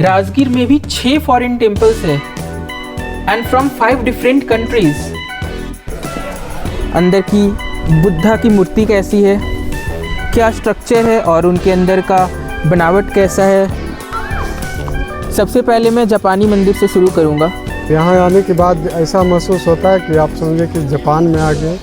राजगीर में भी 6 foreign temples है एंड फ्रॉम 5 डिफरेंट कंट्रीज। अंदर की बुद्धा की मूर्ति कैसी है, क्या स्ट्रक्चर है और उनके अंदर का बनावट कैसा है। सबसे पहले मैं जापानी मंदिर से शुरू करूँगा। यहाँ आने के बाद ऐसा महसूस होता है कि आप समझे कि जापान में आ गए।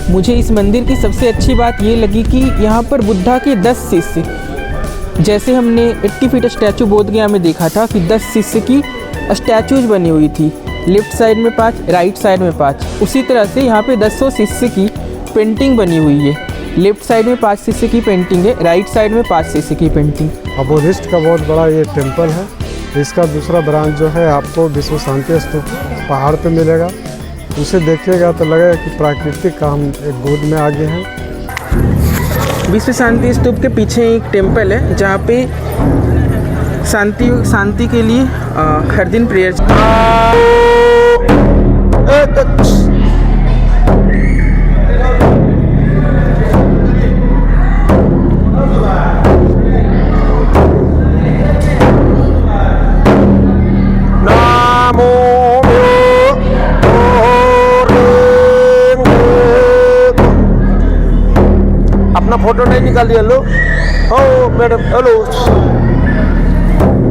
मुझे इस मंदिर की सबसे अच्छी बात ये लगी कि यहाँ पर बुद्धा के 10 शिष्य, जैसे हमने 80 फीट स्टैचू बोधगया में देखा था कि 10 शिष्य की स्टैचूज बनी हुई थी, लेफ्ट साइड में 5, राइट साइड में 5। उसी तरह से यहाँ पे 10 शिष्य की पेंटिंग बनी हुई है। लेफ्ट साइड में 5 शिष्य की पेंटिंग है, राइट साइड में 5 शिष्य की पेंटिंग। बुद्धिस्ट का बहुत बड़ा ये टेम्पल है। इसका दूसरा ब्रांच जो है आपको विश्व शांति स्तूप पहाड़ पे मिलेगा। उसे देखिएगा तो लगेगा कि प्राकृतिक का हम एक गोद में आगे हैं। विश्व शांति स्तूप के पीछे एक टेम्पल है जहाँ पे शांति के लिए हर दिन प्रेयर। अपना फोटो नहीं निकालिए। हेलो हो मैडम, हेलो,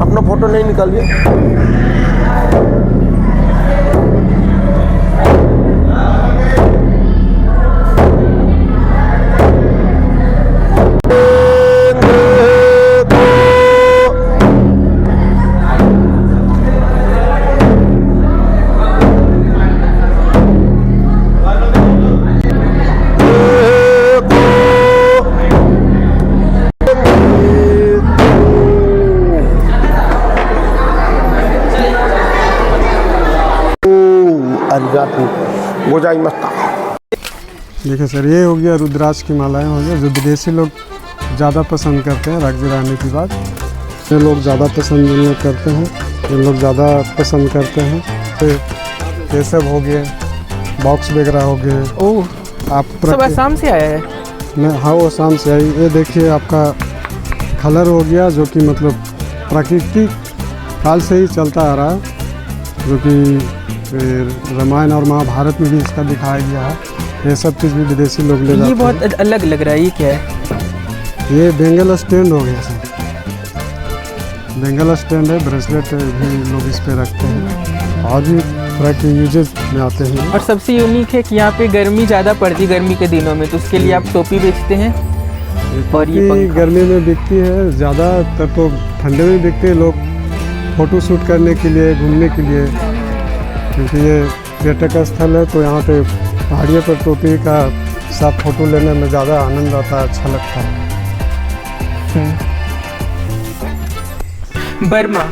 अपना फोटो नहीं निकालिए। देखिए सर, ये हो गया रुद्राक्ष की मालाएं हो गई जो विदेशी लोग ज़्यादा पसंद करते हैं। राजगीर आने के बाद ये लोग ज़्यादा पसंद करते हैं, ये लोग ज़्यादा पसंद करते हैं। तो ये सब हो गए, बॉक्स वगैरह हो गए। ओह, आप सब आसाम से आया है? नहीं, हाँ वो आसाम से आई। ये देखिए आपका कलर हो गया जो कि मतलब प्राकृतिक काल से ही चलता आ रहा है, जो कि रामायण और महाभारत में भी इसका दिखाया गया है। ये सब चीज़ भी विदेशी लोग ले जाते हैं। ये बहुत अलग लग रहा है, ये क्या है? ये बेंगल स्टैंड हो गया सर। बेंगल स्टैंड है, ब्रेसलेट भी लोग इस पे रखते हैं और भी तरह के यूजेस में आते हैं। और सबसे यूनिक है कि यहाँ पे गर्मी ज़्यादा पड़ती है गर्मी के दिनों में, तो उसके लिए आप टोपी बेचते हैं। और ये काफ़ी पंखा? गर्मी में बिकती है, ज़्यादातर तो ठंडे में बिकते हैं लोग फ़ोटो शूट करने के लिए, घूमने के लिए, क्योंकि ये पर्यटक स्थल है। तो यहाँ पे पहाड़ियों पर टोपी का साथ फ़ोटो लेने में ज़्यादा आनंद आता है, अच्छा लगता है। बर्मा,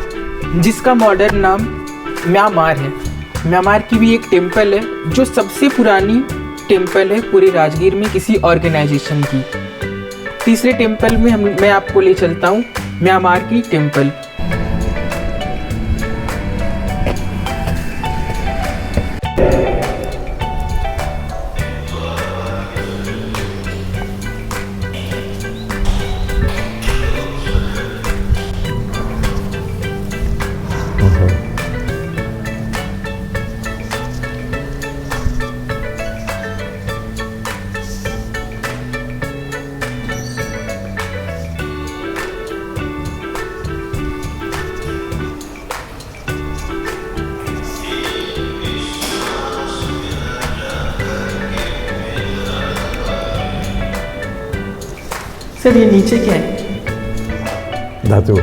जिसका मॉडर्न नाम म्यांमार है। म्यांमार की भी एक टेम्पल है जो सबसे पुरानी टेम्पल है पूरे राजगीर में किसी ऑर्गेनाइजेशन की। तीसरे टेम्पल में मैं आपको ले चलता हूँ, म्यांमार की टेम्पल। सर ये नीचे क्या है? धातु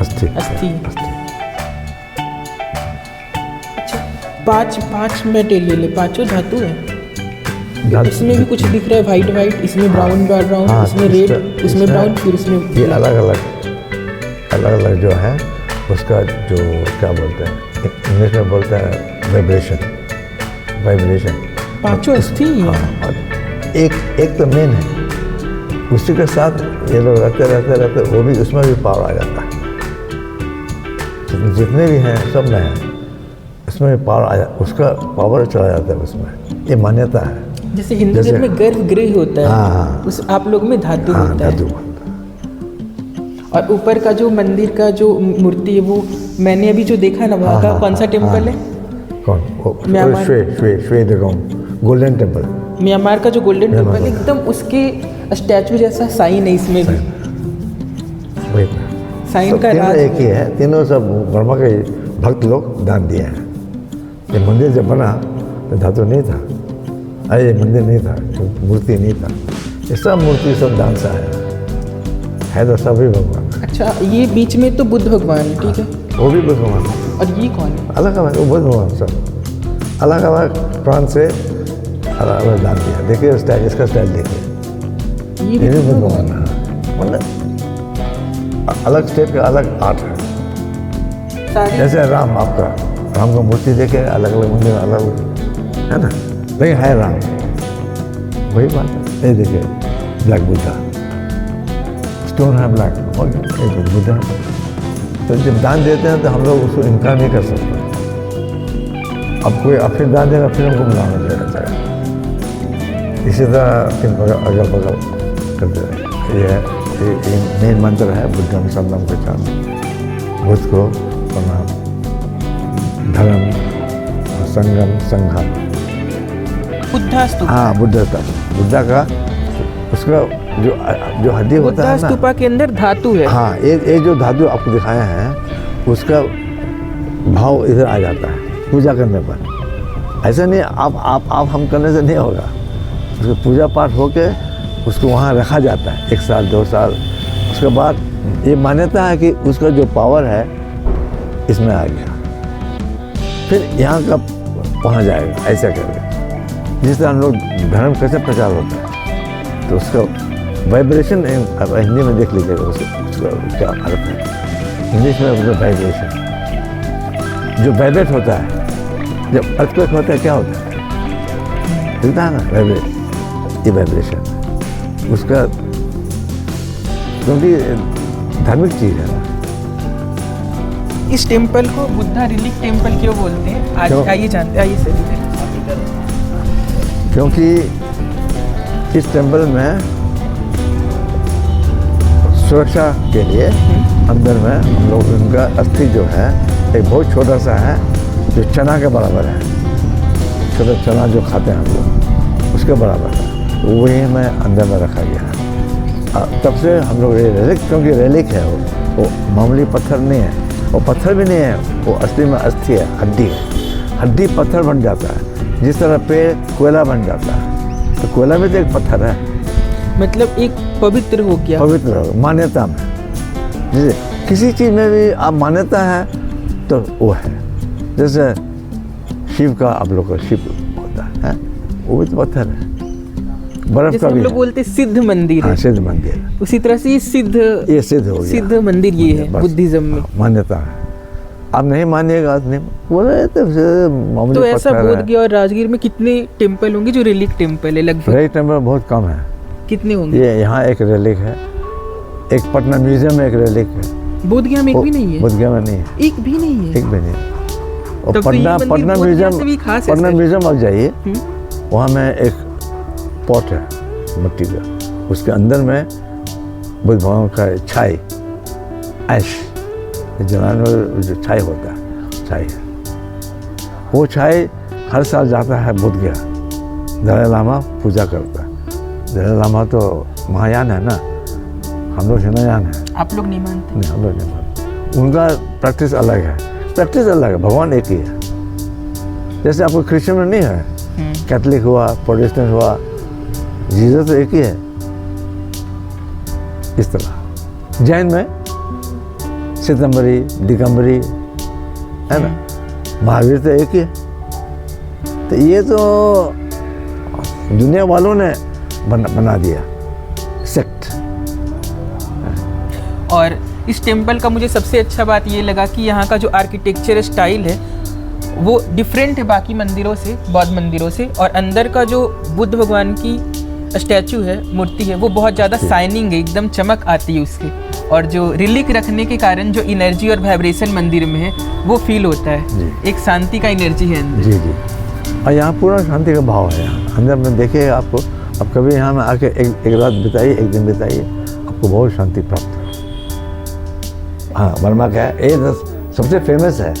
अस्थि। अस्थि। अच्छा, पांच मटेरियल है, पांचों धातु है। इसमें भी कुछ दिख रहा है, वाइट वाइट, इसमें ब्राउन ब्राउन, इसमें रेड, इसमें ब्राउन, फिर इसमें ये अलग अलग जो है उसका जो क्या बोलते हैं इंग्लिश में बोलते हैं वाइब्रेशन। पांचों अस्थि ही हैं। हाँ, और एक तो मेन है, उसी के साथ ये लोग रहते वो भी उसमें भी पावर आ जाता है। जितने भी हैं सब में है, इसमें भी पावर आ उसका पावर चला जाता है उसमें, ये मान्यता है। जैसे हिंदू धर्म में गर्भगृह होता है, हाँ, उस आप लोग में धातु हाँ, होता धातु। है। और ऊपर का जो मंदिर का जो मूर्ति है वो मैंने अभी जो देखा ना, वहाँ का कौन सा टेम्पल है? कौन? म्यांमार। Golden temple. म्यांमार का जो गोल्डन टेम्पल है, एकदम उसके स्टैचू जैसा साइन है इसमें भी। वही साइन का तीनों राज एक ही है, तीनों सब बर्मा के भक्त लोग दान दिए हैं। ये मंदिर जब बना तो धातु नहीं था, अरे ये मंदिर नहीं था, मूर्ति नहीं था, ये सब मूर्ति सब दान सा है तो सभी भगवान। अच्छा, ये बीच में तो बुद्ध भगवान है, ठीक है, वो भी बुद्ध भगवान है। और ये कौन है? अलग अलग वो बुद्ध भगवान सब अलग अलग प्रांत से अलग अलग दान दिया। देखिए स्टाइल, इसका स्टाइल देखिए, ये ये भी भी बुद्ध बुद्ध भगवान भगवान है। मतलब अलग स्टेट का अलग आर्ट है। सारे जैसे राम, आपका राम का मूर्ति देखे अलग अलग मंदिर अलग है ना, लेकिन है राम, वही बात है। ये देखिए ब्लैक बुद्धा, स्टोन है ब्लैक, और एक बुद्धा। तो जब दान देते हैं तो हम लोग उसको इनकार नहीं कर सकते। अब कोई फिर दान देगा, फिर हमको बुलाना देना चाहिए। इसी तरह फिर अगल बगल करते रहे। ये मेन मंत्र है बुद्धम शरणम गच्छामि, बुद्ध को प्रणाम, धर्म संगम संघम। बुद्धा स्तूपा। हाँ, बुद्धा का उसका जो हड्डी होता बुद्धा है ना, स्तूपा के अंदर धातु है। हाँ, एक जो धातु आपको दिखाया है उसका भाव इधर आ जाता है पूजा करने पर। ऐसा नहीं आप हम करने से नहीं होगा, उसका पूजा पाठ होके उसको वहाँ रखा जाता है 1 साल 2 साल। उसके बाद ये मान्यता है कि उसका जो पावर है इसमें आ गया, फिर यहाँ का पहुँच जाएगा। ऐसा करके जिस तरह हम लोग धर्म कैसे प्रचार होता है, तो उसका वाइब्रेशन हिंदी में देख लीजिएगा, उसका अर्थ है। इंग्लिश में उसका वाइब्रेशन जो वाइब्रेट होता है, जब अर्थक्वेक होता है क्या होता है, दिखता है ना वाइब्रेट, ये वाइब्रेशन उसका, क्योंकि धार्मिक चीज़ है ना। इस टेम्पल को बुद्धा रिलीफ टेम्पल क्यों बोलते हैं? आज क्यों? आइए जानते हैं, आइए सर। क्योंकि इस टेम्पल में सुरक्षा के लिए अंदर में हम लोग उनका अस्थि जो है एक बहुत छोटा सा है, जो चना के बराबर है, छोटा चना जो खाते हैं हम लोग उसके बराबर है, तो वही में अंदर में रखा गया है। तब से हम लोग ये रेलिक, क्योंकि रेलिक है वो मामूली पत्थर नहीं है, वो पत्थर भी नहीं है, वो असली में अस्थि है, हड्डी पत्थर बन जाता है। जिस तरह पेड़ कोयला बन जाता है, तो कोयला भी तो एक पत्थर है, मतलब एक पवित्र हो गया। पवित्र हो, मान्यता में। जैसे किसी चीज़ में भी आप मान्यता है तो वो है। जैसे शिव का आप लोग का शिव होता है, वो भी तो पत्थर है। बर्फ जैसे का हम भी लोग है। बोलते सिद्ध मंदिर हाँ, है, सिद्ध मंदिर, उसी तरह से ये सिद्ध हो गया। सिद्ध मंदिर ये है बस, बुद्धिज्म में। हाँ, मान्यता है। आप नहीं मानिएगा, आप नहीं बोल रहे तो मामूली तो ऐसा पत्थर बोध है। गया। और राजगीर में कितने टेम्पल होंगे जो रिलीक टेम्पल है लगभग? रेलिक टेम्पल बहुत कम है। कितने होंगे? ये यहाँ एक रेलिक है, एक पटना म्यूजियम में एक रेलिक है। बोध गया में एक भी नहीं है? बोध गया में नहीं है, एक भी नहीं है? एक भी नहीं। और तब तो ये पटना मंदिर पटना बोध गया से भी म्यूजियम, खास है पटना सर। म्यूजियम आप जाइए, हम्म। वहाँ में एक पॉट है मिट्टी का, उसके अंदर में बुद्ध भगवान का छाई, ऐश जलाने वाला जो छाई होता है, छाई है। वो छाई हर साल जाता है बोध गया, दलाई लामा पूजा करता है। दलाई लामा तो महायान है ना, हम लोग हिनायान है। आप लोग नहीं मानते? नहीं, हम लोग नहीं मानते। उनका प्रैक्टिस अलग है, प्रैक्टिस अलग है, भगवान एक ही है। जैसे आपको क्रिश्चियन में नहीं है, कैथलिक हुआ, प्रोटेस्टेंट हुआ, जीसस तो एक ही है। इस तरह जैन में सितंबरी, दिगंबरी है ना, महावीर तो एक ही है। तो ये तो दुनिया वालों ने बना दिया सेक्ट। और इस टेम्पल का मुझे सबसे अच्छा बात ये लगा कि यहाँ का जो आर्किटेक्चर स्टाइल है वो डिफरेंट है बाकी मंदिरों से, बौद्ध मंदिरों से। और अंदर का जो बुद्ध भगवान की स्टैचू है, मूर्ति है, वो बहुत ज़्यादा शाइनिंग है, एकदम चमक आती है उसकी। और जो रिलीक रखने के कारण जो एनर्जी और वाइब्रेशन मंदिर में है वो फील होता है, एक शांति का एनर्जी है अंदर। जी जी, और यहाँ पूरा शांति का भाव है। यहाँ अंदर में देखिए आपको, अब कभी यहाँ में आके एक रात बिताइए, एक दिन बिताइए, आपको बहुत शांति प्राप्त हो। हाँ, बर्मा का है, ये सबसे फेमस है।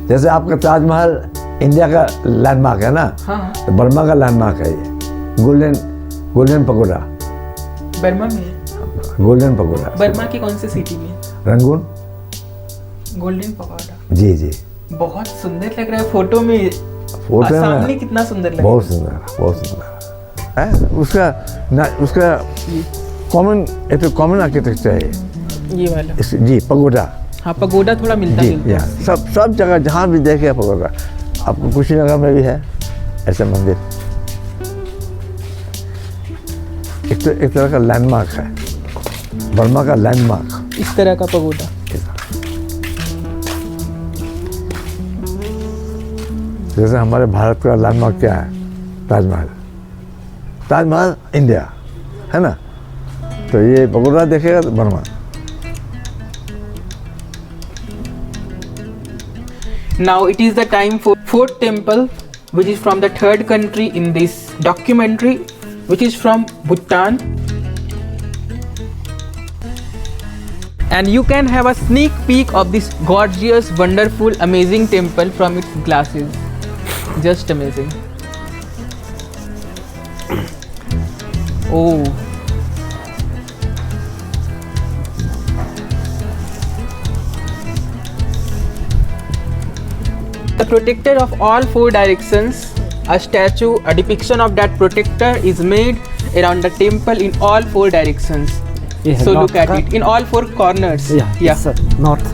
जैसे आपका ताजमहल इंडिया का लैंडमार्क है ना, हाँ, तो बर्मा का लैंडमार्क है ये गोल्डन पगोडा। बर्मा में है? Golden pagoda. बर्मा की कौन सी सिटी में? रंगून। Golden pagoda. जी जी, बहुत सुंदर लग रहा है फोटो में। फोटो में सामने कितना सुंदर लग रहा बहुत सुंदर, बहुत सुंदर है। उसका कॉमन, एक तो कॉमन आर्किटेक्चर है है ये वाला। जी, पगोडा। हाँ, पगोडा थोड़ा मिलता जी, जुलता यहाँ है। सब जगह जहाँ भी देखे पगोडा। आपको कुशीनगर में भी है ऐसा मंदिर। एक तरह का लैंडमार्क है, बर्मा का लैंडमार्क इस तरह का पगोडा। जैसे हमारे भारत का लैंडमार्क क्या है? ताजमहल। ताजमहल इंडिया है ना, तो ये पगोडा देखेगा तो Burma. Now it is the time for fourth temple, which is from the third country in this documentary, which is from Bhutan. And you can have a sneak peek of this gorgeous, wonderful, amazing temple from its glasses. Just amazing. Oh. The protector of all four directions, a statue, a depiction of that protector is made around the temple in all four directions. Yeah, So north look at का? it in all four corners. Yeah. North.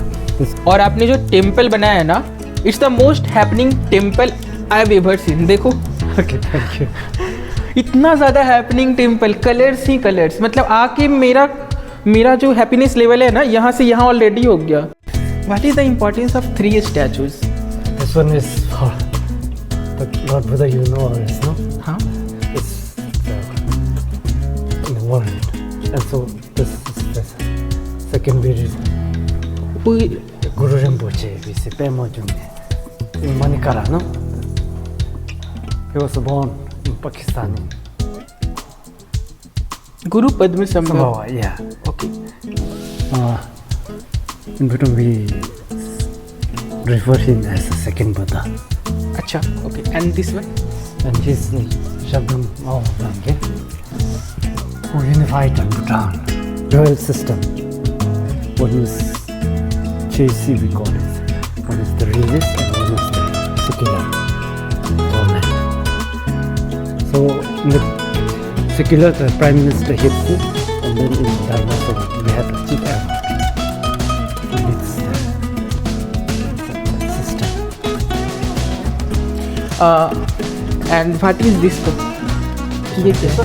और आपने जो temple बनाया है ना, it's the most happening temple I have ever seen. देखो Okay, thank you. इतना ज़्यादा हैपनिंग टेम्पल, कलर्स ही कलर्स। मतलब आके मेरा जो हैप्पीनेस लेवल है ना, यहाँ से यहाँ ऑलरेडी हो गया। What is the importance of 3 statues? This one is for the Lord Buddha, you know always, no? हाँ, It's in the world. And so this is the second buried कोई Guru Rinpoche, we say Pema Jungme, in Manikara, no? He was born in Pakistan. गुरु पद्म संभव। Sambhava, yeah. Okay, In Bhutan we refer him as the second Buddha. अच्छा, okay. And this one? And he's Shabdam Mao Dange, who unified the Bhutan dual system. One is JC, we call it. One is the religious and one is the secular government. So in the secular, the prime minister hits it, and then in Dharma, so we have the chief advocate. It's the system. And what is this तो ये क्या है?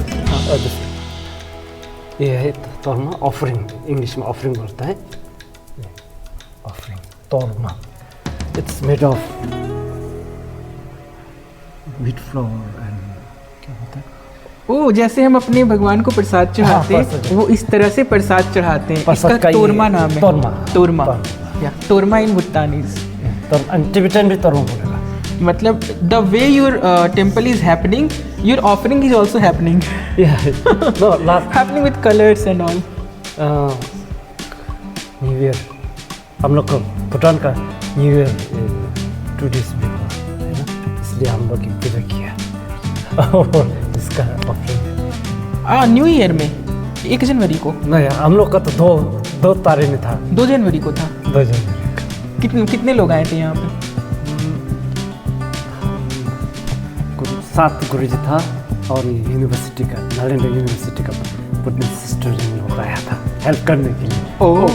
ये है torma, offering, English में offering बोलता है. Offering torma. It's made of wheat flour and क्या होता है. ओ जैसे हम अपने भगवान को प्रसाद चढ़ाते हैं प्रसाद। वो इस तरह से प्रसाद चढ़ाते हैं. प्रसाद इसका का ये तोरमा नाम है. तोरमा। तोरमा. तोरमा। या तोरमा इन भूटानीज. टिबेटन भी तोरमा बोलेगा. मतलब the way your temple is happening, your offering is also happening. No, last happening with colours and all. New year हम लोग का भूटान का न्यू ईयर 2 days बिफोर है ना, इसलिए हम लोग की पूजा किया. और इसका ऑफरिंग न्यू ईयर में 1 जनवरी को, नहीं, हम लोग का तो दो तारीख में था. 2 जनवरी को था. 2 जनवरी. कितने लोग आए थे यहाँ पे? 7 गुरुजी था और यूनिवर्सिटी का, नालंदा यूनिवर्सिटी का बुद्धिस्ट सिस्टर लोग आया था हेल्प करने के लिए. ओह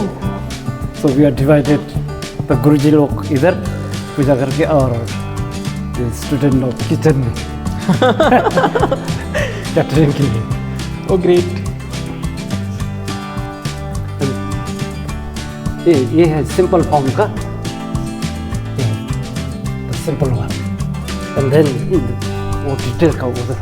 सो वी आर डिवाइडेड. तो गुरुजी लोग इधर पूजा करके और स्टूडेंट लोग किचन में कैटरिंग के लिए. ओ ग्रेट. ये है सिंपल फॉर्म का, सिंपल वन. एंड देन वो डिटेल का उधर.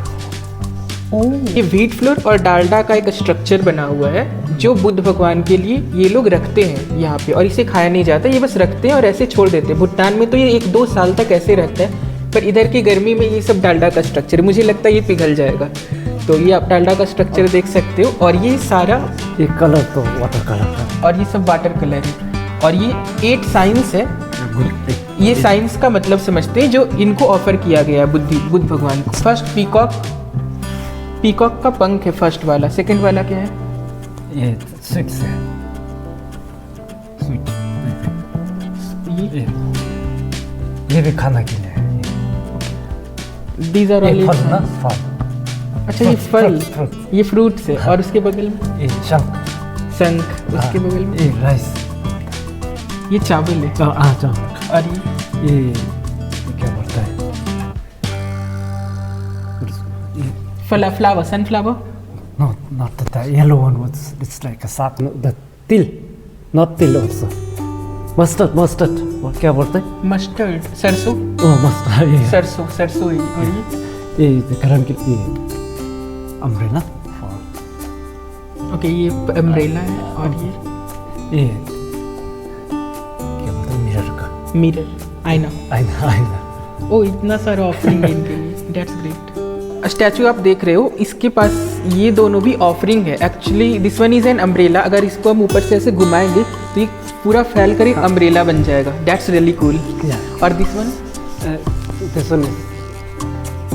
ये व्हीट फ्लोर और डालडा का एक स्ट्रक्चर बना हुआ है जो बुद्ध भगवान के लिए ये लोग रखते हैं यहाँ पे, और इसे खाया नहीं जाता. ये बस रखते हैं और ऐसे छोड़ देते हैं. भूटान में तो ये 1-2 साल तक ऐसे रहता है, पर इधर की गर्मी में ये सब डालडा का स्ट्रक्चर, मुझे लगता है ये पिघल जाएगा. तो ये आप डालडा का स्ट्रक्चर देख सकते हो. और ये सारा, ये कलर तो वाटर कलर का. और ये सब वाटर कलर है. और ये 8 साइंस है. ये साइंस का मतलब समझते हैं जो इनको ऑफर किया गया है बुद्ध भगवान को. फर्स्ट पीकॉक का पंख है फर्स्ट वाला. सेकंड वाला क्या है? ये स्वीट्स है. स्वीट ये भी खाना के लिए है. These are all. फल ना, फल. अच्छा ये फल, fruit. ये फ्रूट्स है. और उसके बगल में ये शंख. शंख. उसके बगल में ये राइस. ये चावल है. चावल. और ये क्या बोलता है, flower, sunflower. no, not the yellow one. It's like a sack. No, the til, not til also. Mustard. और क्या बोलते हैं? मस्टर्ड, सरसों. Oh, mustard. ये सरसों है. और ये गरम के लिए अम्ब्रेला. ओके ये अम्ब्रेला है. और ये क्या बोलते हैं, मिरर का. मिरर, आईना. आईना. ओ इतना सारा ऑफरिंग है इनके लिए. That's great. स्टैचू आप देख रहे हो, इसके पास ये दोनों भी ऑफरिंग है. Actually this one is an umbrella. अगर इसको हम ऊपर से ऐसे घुमाएंगे तो ये पूरा फैल कर एक अम्ब्रेला बन जाएगा. That's really cool. और this one This one is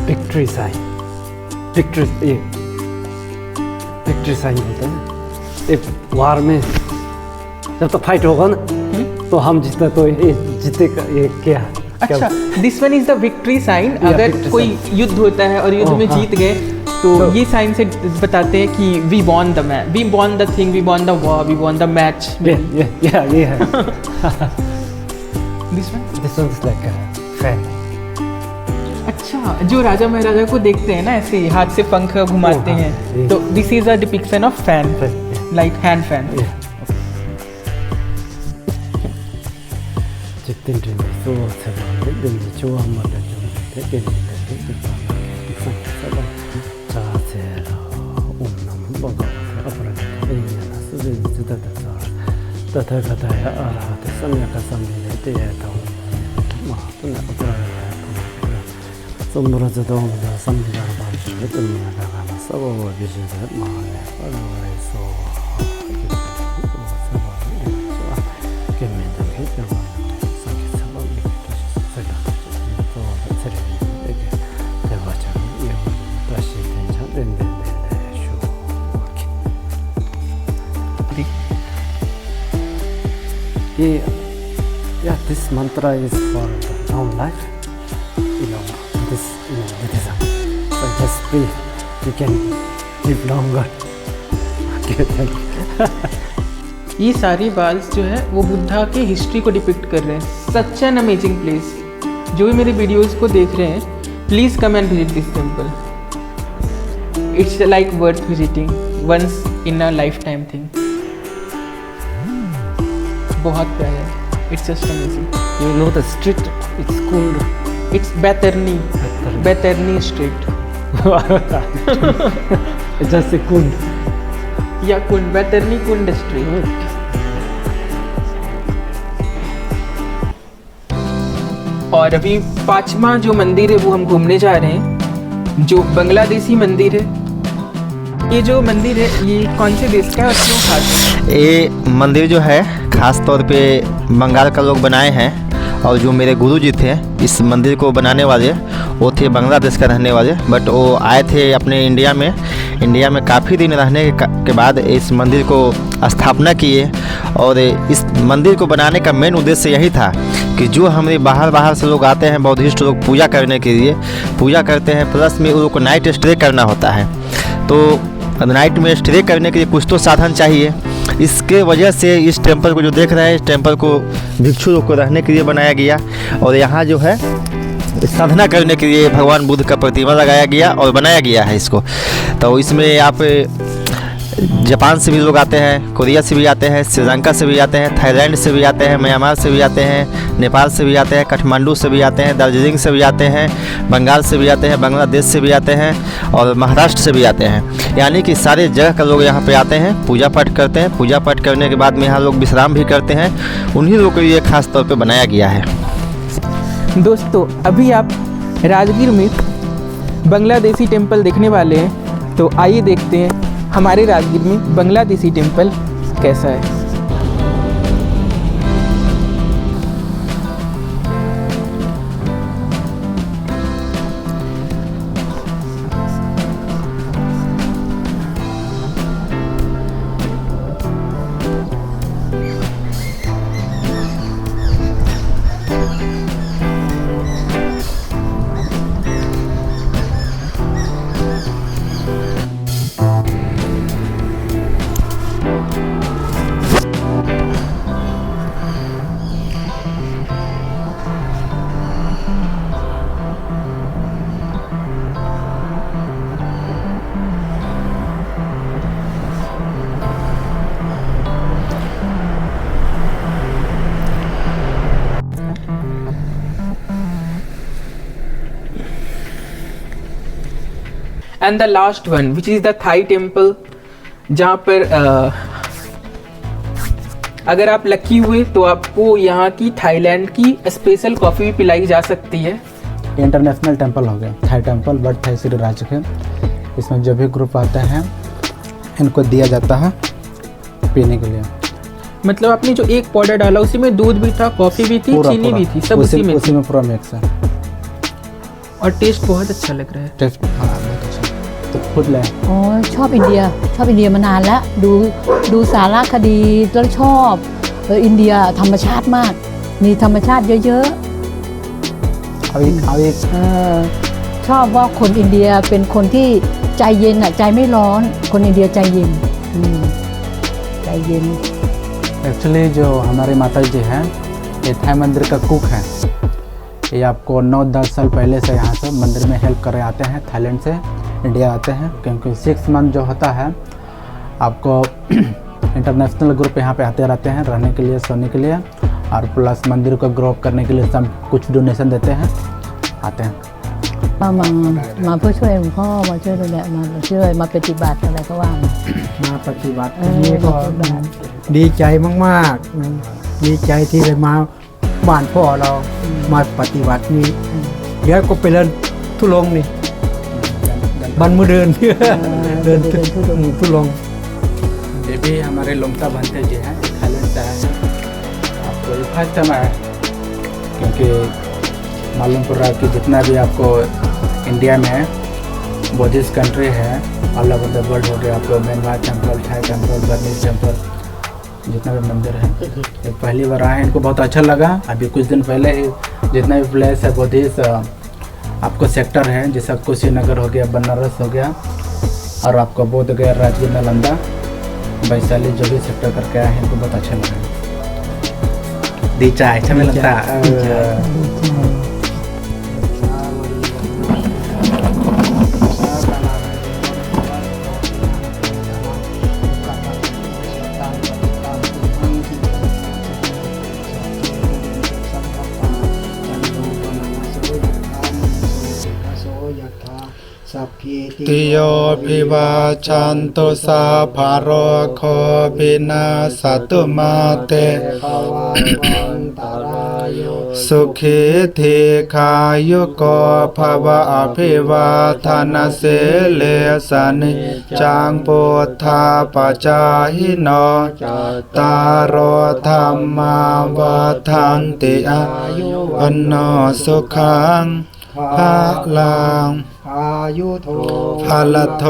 victory sign. Victory sign बोलते हैं. एक वार में जब तो फाइट होगा ना, तो हम जीते तो ये जीतेगा. ये क्या? अच्छा, this one is the victory sign. अगर victory कोई युद्ध होता है और युद्ध में जीत गए तो ये साइन से बताते हैं कि we won the match, we won the thing, we won the war, we won the match. ये है. This one. This one is like a fan. अच्छा, जो राजा महाराजा को देखते हैं ना ऐसे हाथ से पंख घुमाते हैं, तो this is a depiction of fan, like hand fan. तथागताय अरहत सम्यक सम्मिलिते यतौ महात्मने अपराधः सम्मरजदोमद सम्मिलितः सबो विजयः महाने परमैसो Yeah, this mantra is for the long life, this Buddhism. So just breathe. You can live longer. Okay, thank you. ये सारे बाल्स जो है वो बुद्धा के हिस्ट्री को डिपिक्ट कर रहे हैं. Such an amazing place. जो भी मेरे वीडियोस को देख रहे हैं, please come and visit this temple. It's like worth visiting once in a life time thing. बहुत प्यारा है. It's just amazing. You know the street, it's called it's Baitarani street. it's just a kund. या कुंड, बैतरनी कुंड street. और अभी 5वां जो मंदिर है वो हम घूमने जा रहे हैं, जो बांग्लादेशी मंदिर है. ये जो मंदिर है ये कौन से देश का है और क्यों खास है? ये मंदिर जो है ख़ास तौर पे बंगाल का लोग बनाए हैं, और जो मेरे गुरुजी थे इस मंदिर को बनाने वाले वो थे बांग्लादेश का रहने वाले, बट वो आए थे अपने इंडिया में काफ़ी दिन रहने के बाद इस मंदिर को स्थापना किए. और इस मंदिर को बनाने का मेन उद्देश्य यही था कि जो हमारे बाहर से लोग आते हैं, बौद्धिस्ट लोग पूजा करने के लिए पूजा करते हैं, प्लस में उन लोग को नाइट स्टे करना होता है. तो नाइट में स्टे करने के लिए कुछ तो साधन चाहिए. इसके वजह से इस टेम्पल को जो देख रहे हैं, इस टेम्पल को भिक्षु लोग को रहने के लिए बनाया गया. और यहाँ जो है साधना करने के लिए भगवान बुद्ध का प्रतिमा लगाया गया और बनाया गया है इसको. तो इसमें आप जापान से भी लोग आते हैं, कोरिया से भी आते हैं, श्रीलंका से भी आते हैं, थाईलैंड से भी आते हैं, म्यांमार से भी आते हैं, नेपाल से भी आते हैं, काठमांडू से भी आते हैं, दार्जिलिंग से भी आते हैं, बंगाल से भी आते हैं, बांग्लादेश से भी आते हैं और महाराष्ट्र से भी आते हैं. यानी कि सारे जगह का लोग यहाँ पे आते हैं, पूजा पाठ करते हैं. पूजा पाठ करने के बाद में यहाँ लोग विश्राम भी करते हैं. उन्हीं लोगों के लिए खास तौर पर बनाया गया है. दोस्तों अभी आप राजगीर में बांग्लादेशी टेम्पल देखने वाले हैं, तो आइए देखते हैं हमारे राजगीर में बांग्लादेशी टेम्पल कैसा है. And the last one which is the Thai temple, जहाँ पर अगर आप लकी हुए तो आपको यहाँ की थाईलैंड की स्पेशल कॉफ़ी भी पिलाई जा सकती है. इंटरनेशनल टेंपल हो गया Thai temple, but Thai Shri Rajgir. इसमें जो भी ग्रुप आते हैं इनको दिया जाता है पीने के लिए. मतलब आपने जो एक पाउडर डाला उसी में दूध भी था, कॉफ़ी भी थी, चीनी भी थी, सब उसी में पूरा मिक्स है. और टेस्ट बहुत अच्छा लग रहा है. टेस्ट बहुत अच्छा. तो खुद ले. อ๋อชอบอินเดียมานานแล้วดูสารคดีแล้วชอบอินเดียธรรมชาติมากมีธรรมชาติเยอะ เอาอีก ชอบว่าคนอินเดียเป็นคนที่ใจเย็นใจไม่ร้อนคนอินเดียใจเย็นใจเย็น एक्चुअली जो हमारे माता जी हैं ये थाई मंदिर का कुक है. ये आपको 9-10 साल पहले से यहाँ से मंदिर में हेल्प कर आते हैं. थाईलैंड से इंडिया आते हैं क्योंकि 6 मंथ जो होता है आपको इंटरनेशनल ग्रुप यहाँ पे आते रहते हैं रहने के लिए, सोने के लिए, और प्लस मंदिर को ग्रो अप करने के लिए सब कुछ डोनेशन देते हैं, आते हैं. มาเพื่อช่วยหลวงพ่อมาช่วยดูแลมาช่วยมาปฏิบัติอะไรก็ว่ามา มาปฏิบัตินี่ก็ดีใจมากๆดีใจที่ได้มาบ้านพ่อเรามาปฏิบัตินี่เดี๋ยวก็ไปเดินทุลงนี่บันมือเดินเดินทุลง ये भी हमारे लोमता बनते जी हैं, थाईलैंड से आए हैं. आपको ये फर्स्ट टाइम आया क्योंकि मालूम पड़ रहा है कि जितना भी आपको इंडिया में बुद्धिस्ट कंट्री है ऑल ओवर द वर्ल्ड हो गया, आपको Myanmar temple, Thai temple, Burmese temple, जितना भी मंदिर है ये पहली बार आए. इनको बहुत अच्छा लगा. अभी कुछ दिन पहले ही जितना भी प्लेस है बुद्धिस्ट आपको सेक्टर है, जैसा कुशीनगर हो गया, बनारस हो गया, और आपको बोध गया, राजगीर, नालंदा, वैशाली जो भी सेक्टर करके आए हैं इनको बहुत अच्छा लगा। दीचा अच्छा मिलताติโยภิวาชันตุสาภารโควินาสตุมาเตสุขีทีขายุโกภวะอภิวาทนาเสเลสนิจังปุถธาปจาหิโนตารโรธรรมาวัฏันติอายุวันโนสุขังภะลังภาลโท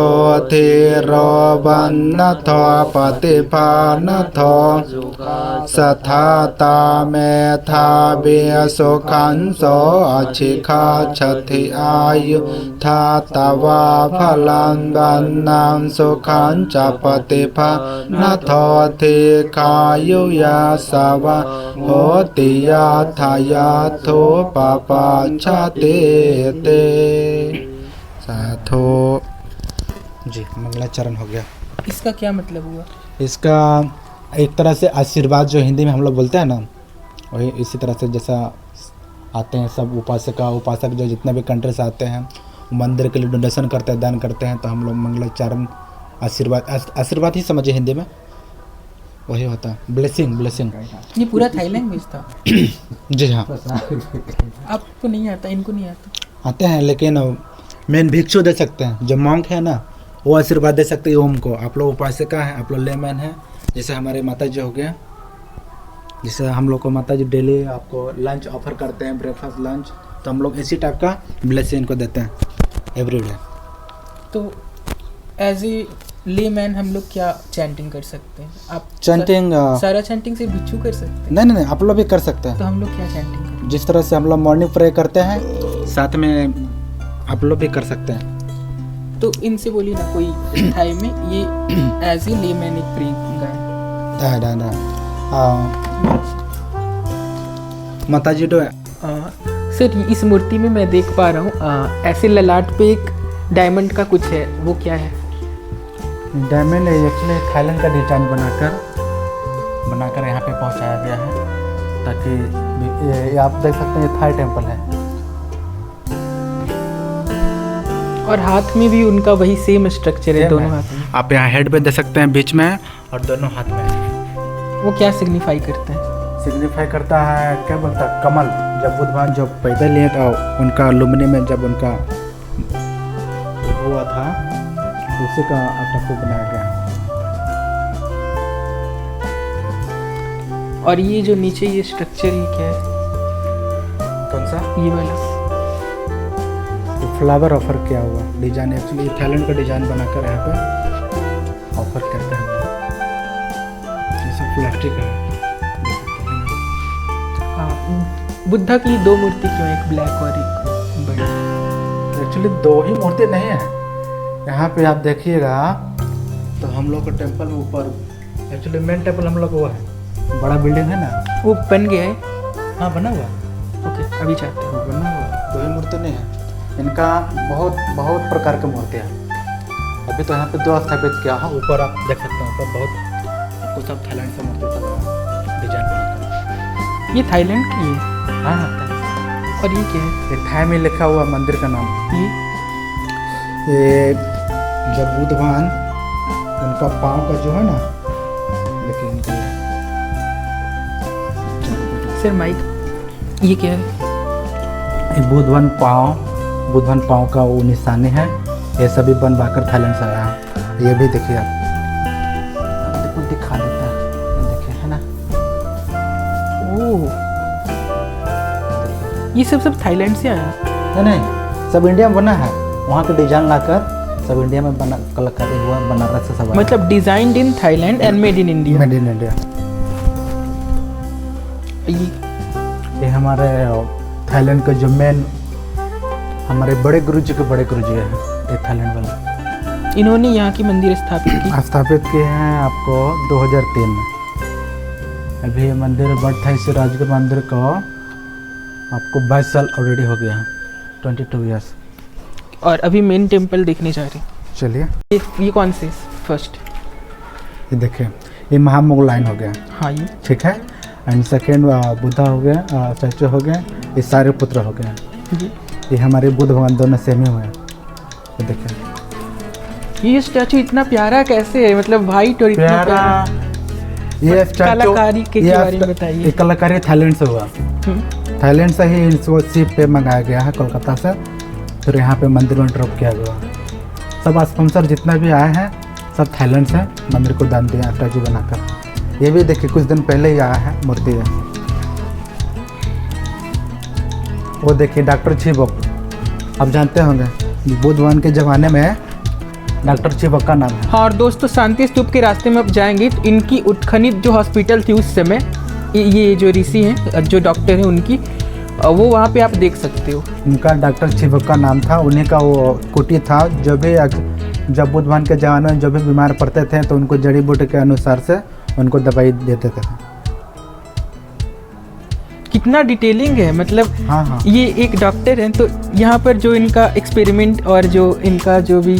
ติโรวันนะโทปฏิภาณโทสัทธาตาเมธาเบียสุขันโสอชิคาชติอายุทาตวาพลังวันนังสุขันจะปฏิภาณโทติขายุยาสาวะโหติยาทายาทุปปาชาติเตसाधु जी। मंगलाचरण हो गया। इसका क्या मतलब हुआ? इसका एक तरह से आशीर्वाद जो हिंदी में हम लोग बोलते हैं ना, वही इसी तरह से जैसा आते हैं सब उपासक जो जितने भी कंट्री से आते हैं मंदिर के लिए डोनेशन करते हैं, दान करते हैं, तो हम लोग मंगलाचरण आशीर्वाद ही समझिए हिंदी में, वही होता है ब्लेसिंग। ये पूरा थाई लैंग्वेज था? जी हाँ। आपको नहीं आता, इनको नहीं आता? आते हैं, लेकिन मेन भिक्षु दे सकते हैं, जो मॉन्क है ना वो आशीर्वाद दे सकते हैं ओम को। आप लोग उपासिका है, आप लोग लेमैन है, जैसे हमारे माता जी हो गए, जैसे हम लोग को माता जी डेली आपको लंच ऑफर करते हैं, ब्रेकफास्ट लंच, तो हम लोग इसी टाइप का ब्लेसिंग को देते हैं एवरीडे। तो एज ए लेमैन हम लोग क्या चैंटिंग कर सकते हैं? आप चैंटिंग सारा चैंटिंग से भिक्षु कर सकते हैं? नहीं, आप लोग भी कर सकते हैं। तो हम लोग क्या चैंटिंग करते हैं? जिस तरह से हम लोग मॉर्निंग प्रे करते हैं, साथ में आप लोग भी कर सकते हैं। तो इनसे बोलिए ना कोई थाई में, ये एज ए लेमैन एक प्रे गाएं। ना माता जी तो सर इस मूर्ति में मैं देख पा रहा हूँ ऐसे ललाट पे एक डायमंड का कुछ है, वो क्या है? डायमंड एक्चुअली थाईलैंड का डिजाइन बनाकर यहाँ पे पहुँचाया गया है, ताकि ये आप देख सकते हैं ये थाई टेम्पल है। और हाथ में भी उनका वही सेम स्ट्रक्चर है, दोनों हाथ में। आप यहाँ हेड पे दे सकते हैं, बीच में और दोनों हाथ में। वो क्या सिग्निफाई करता है? सिग्निफाई करता है, क्या बोलता है, कमल। जब बुद्ध भगवान जब पैदा लिए तो उनका लुम्बिनी में जब उनका हुआ था, उसी का टापू बनाया गया। और ये जो नीचे ये स्ट्रक्चर, ये क्या है? कौन सा? ये वाला फ्लावर ऑफर किया हुआ डिजाइन, एक्चुअली थाईलैंड का डिजाइन बनाकर यहाँ पे ऑफर करते हैं। ये सब प्लास्टिक है, देख सकते हैं। हाँ, बुद्धा की दो मूर्ति क्यों, एक ब्लैक और एक बड़ी? एक्चुअली दो ही मूर्ति नहीं है यहाँ पे, आप देखिएगा तो हम लोग का टेम्पल में ऊपर एक्चुअली मेन टेम्पल हम लोग वो है, बड़ा बिल्डिंग है ना, वो बन गया है? हाँ बना हुआ। ओके, अभी चाहते हैं। बना हुआ, दो ही मूर्ति नहीं है, इनका बहुत प्रकार के मूर्ति हैं। अभी तो यहाँ पे दो स्थापित किया है, ऊपर आप देख सकते हैं, ऊपर बहुत आपको सब थाईलैंड से मूर्ति सब डिजाइन बनाकर। ये थाईलैंड की है? हाँ। और ये क्या है? ये थाई में लिखा हुआ मंदिर का नाम। ये जब बुद्ध भगवान उनका पाँव का जो है ना, देखिए सर माइक, ये क्या है? ये बुद्धवन पाँव का वो निशानी है, ये सभी बनवाकर थाईलैंड से आया है। ये भी देखिए आप देखो, दिखा देता है, देखिए है ना। ओह, ये सब थाईलैंड से आया? नहीं, सब इंडिया में बना है, वहाँ के डिजाइन लाकर सब इंडिया में बना, कलाकारी हुआ, बनारस से सब। मतलब designed in Thailand and made in India? Made in India. ये हमारे थाईलैंड का जो मेन हमारे बड़े गुरु जी के बड़े गुरु जी है, ये थाईलैंड वाला। इन्होंने यहाँ की मंदिर स्थापित की। स्थापित किए हैं आपको 2003 में। अभी ये मंदिर बढ़ता इस राजगीर मंदिर को आपको 22 साल ऑलरेडी हो गया है, 22 ईयर्स। और अभी मेन टेम्पल देखने जा रहे हैं। चलिए ये कौन से फर्स्ट? ये देखिए, ये महामोग लाइन हो गया, हाँ ये ठीक है। एंड सेकेंड बुद्धा हो गया, स्टैचू हो गया, ये सारे पुत्र हो गया। जी। ये हमारे बुद्ध भगवान दोनों सेम ही हुए हैं। ये देखिए, ये स्टैचू इतना प्यारा कैसे है, मतलब वाइट और इतना प्यारा। ये स्टैचू कलाकारी के बारे में बताइए। ये कलाकारी थाईलैंड से हुआ। थाईलैंड से ही इसको शिप पे मंगाया गया है, कोलकाता से। फिर यहाँ पे मंदिर में ड्रॉप किया गया। सब स्पॉन्सर जितना भी आए हैं सब थाईलैंड से मंदिर को दान दिया स्टैचू बनाकर। ये भी देखिए कुछ दिन पहले ही आया है मूर्ति है। वो देखिए डॉक्टर चिबोक, आप जानते होंगे बुद्ध भगवान के ज़माने में डॉक्टर चिबोक का नाम है। हाँ, और दोस्तों शांति स्तूप के रास्ते में आप जाएंगे तो इनकी उत्खनित जो हॉस्पिटल थी उस समय, ये जो ऋषि हैं, जो डॉक्टर हैं उनकी, वो वहाँ पे आप देख सकते हो। उनका डॉक्टर चिबोक का नाम था। उन्हीं का वो कुटी था। जो भी जब बुद्ध भगवान के ज़माने में जो भी बीमार पड़ते थे तो उनको जड़ी बूटी के अनुसार से उनको दवाई देते थे। कितना डिटेलिंग है, मतलब हाँ हाँ। ये एक डॉक्टर हैं तो यहाँ पर जो इनका एक्सपेरिमेंट और जो इनका जो भी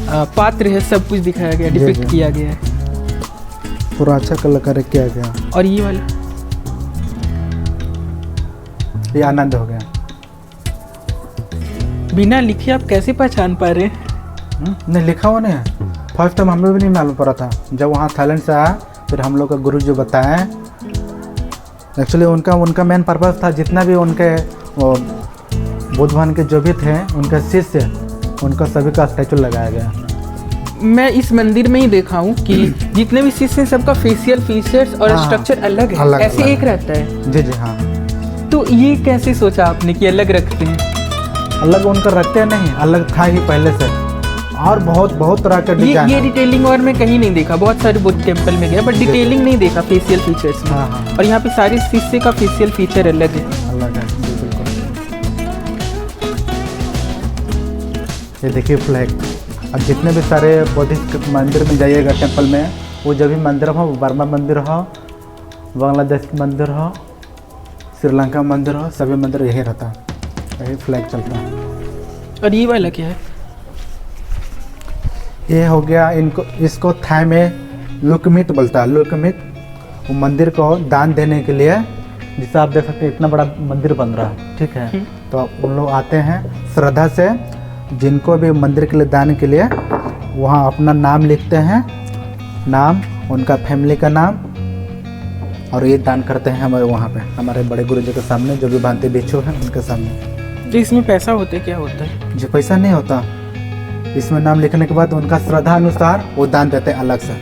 पात्र है सब कुछ दिखाया गया, डिपिक्ट किया गया है। पूरा अच्छा कलाकारी किया गया। और ये वाला ये आनंद हो गया। बिना लिखे आप कैसे पहचान पा रहे हैं? नहीं, लिखा हुआ नहीं है। फर्स्ट टाइम हमें भी नहीं मालूम पड़ा था। जब वहाँ थाईलैंड से आया फिर हम लोग का गुरु जो बताए। एक्चुअली उनका मेन पर्पस था जितना भी उनके बुद्ध भगवान के जो भी थे उनके शिष्य, उनका सभी का स्टैचू लगाया गया। मैं इस मंदिर में ही देखा हूँ कि जितने भी शिष्य हैं सबका फेशियल फीचर्स और स्ट्रक्चर अलग है, ऐसे अलग एक रहता है। जी जी हाँ। तो ये कैसे सोचा आपने कि अलग रखते हैं? अलग उनका रखते नहीं, अलग था ही पहले से। और बहुत तरह के डिजाइन। ये डिटेलिंग और मैं कहीं नहीं देखा। बहुत सारे बुद्ध टेम्पल में गया बट डिटेलिंग नहीं देखा फेशियल फीचर्स में। हाँ हाँ। और यहाँ पे सारे शिष्य का फेशियल फीचर अलग है। अलग है बिल्कुल। ये देखिए फ्लैग। अब जितने भी सारे बौद्धिस्ट मंदिर में जाइएगा टेम्पल में, वो जब भी मंदिर हो, बर्मा मंदिर हो, बांग्लादेश मंदिर हो, श्रीलंका मंदिर हो, सभी मंदिर यही रहता है, यही फ्लैग चलता है। और ये वाला क्या है? ये हो गया इसको थाई में लुकमित बोलता है। लुकमित वो मंदिर को दान देने के लिए, जिसे आप देख सकते हैं इतना बड़ा मंदिर बन रहा है, ठीक है। तो उन लोग आते हैं श्रद्धा से, जिनको भी मंदिर के लिए दान के लिए वहाँ अपना नाम लिखते हैं, नाम, उनका फैमिली का नाम, और ये दान करते हैं हमारे वहाँ पे, हमारे बड़े गुरु जी के सामने, जो भी भांति भिक्षु हैं उनके सामने। तो इसमें पैसा होता है, क्या होता है? जो पैसा नहीं होता, इसमें नाम लिखने के बाद उनका श्रद्धा अनुसार वो दान देते हैं अलग से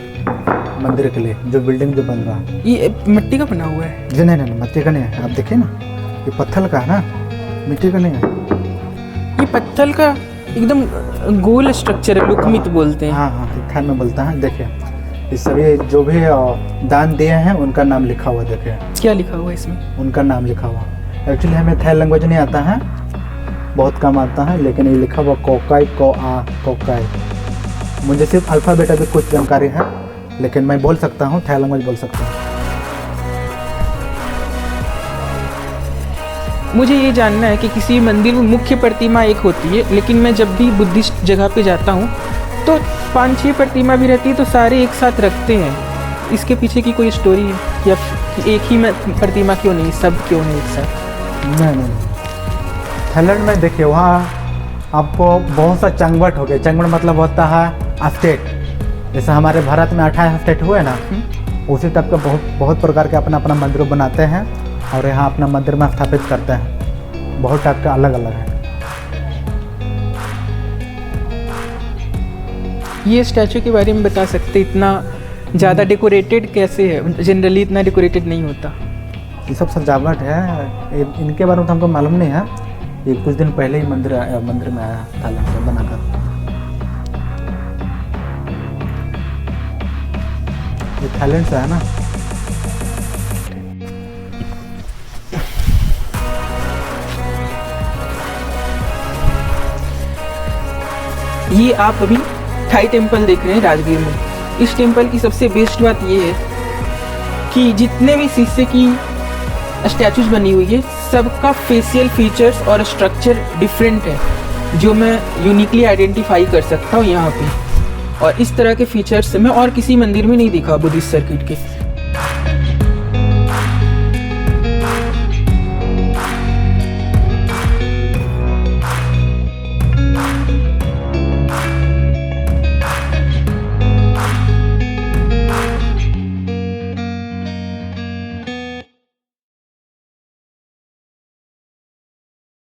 मंदिर के लिए, जो बिल्डिंग जो बन रहा है। ये मिट्टी का बना हुआ है? जी नहीं, मिट्टी का नहीं है। आप देखिए ना, ये पत्थर का है ना, मिट्टी का नहीं है। ये पत्थर का एकदम गोल स्ट्रक्चर है, लुकमित बोलते हैं। हाँ हाँ, थाई में बोलता है। देखिए ये सभी जो भी दान दिए हैं उनका नाम लिखा हुआ। देखिए क्या लिखा हुआ है इसमें? उनका नाम लिखा हुआ। एक्चुअली हमें थाई लैंग्वेज नहीं आता है, बहुत कम आता है, लेकिन ये लिखा हुआ कोकाई को आ कोकाई। मुझे सिर्फ अल्फ़ाबेट अभी कुछ जानकारी है, लेकिन मैं बोल सकता हूँ, थाई लैंग्वेज बोल सकता हूँ। मुझे ये जानना है कि किसी मंदिर में मुख्य प्रतिमा एक होती है, लेकिन मैं जब भी बुद्धिस्ट जगह पे जाता हूँ तो 5-6 प्रतिमा भी रहती है, तो सारे एक साथ रखते हैं। इसके पीछे की कोई स्टोरी है या एक ही प्रतिमा क्यों नहीं, सब क्यों नहीं एक साथ? नहीं, थाईलैंड में देखिए वहाँ आपको बहुत सा चंगवट हो गया। चंगवट मतलब होता है स्टेट। जैसे हमारे भारत में 28 स्टेट हुए ना, उसी टाइप का बहुत प्रकार के अपना अपना मंदिर बनाते हैं और यहाँ अपना मंदिर में स्थापित करते हैं। बहुत टाइप का अलग अलग है। ये स्टैचू के बारे में बता सकते, इतना ज़्यादा डेकोरेटेड कैसे है? जनरली इतना डेकोरेटेड नहीं होता। ये सब सजावट है, इनके बारे में तो हमको मालूम नहीं है। ये कुछ दिन पहले ही मंदिर में आया थाईलैंड से बनाकर। ये थाईलैंड से है ना। ये आप अभी थाई टेम्पल देख रहे हैं राजगीर में। इस टेम्पल की सबसे बेस्ट बात ये है कि जितने भी शीशे की स्टैचूज बनी हुई है सबका फेशियल फीचर्स और स्ट्रक्चर डिफरेंट है, जो मैं यूनिकली आइडेंटिफाई कर सकता हूँ यहाँ पे। और इस तरह के फीचर्स मैं और किसी मंदिर में नहीं देखा बुद्धिस्ट सर्किट के।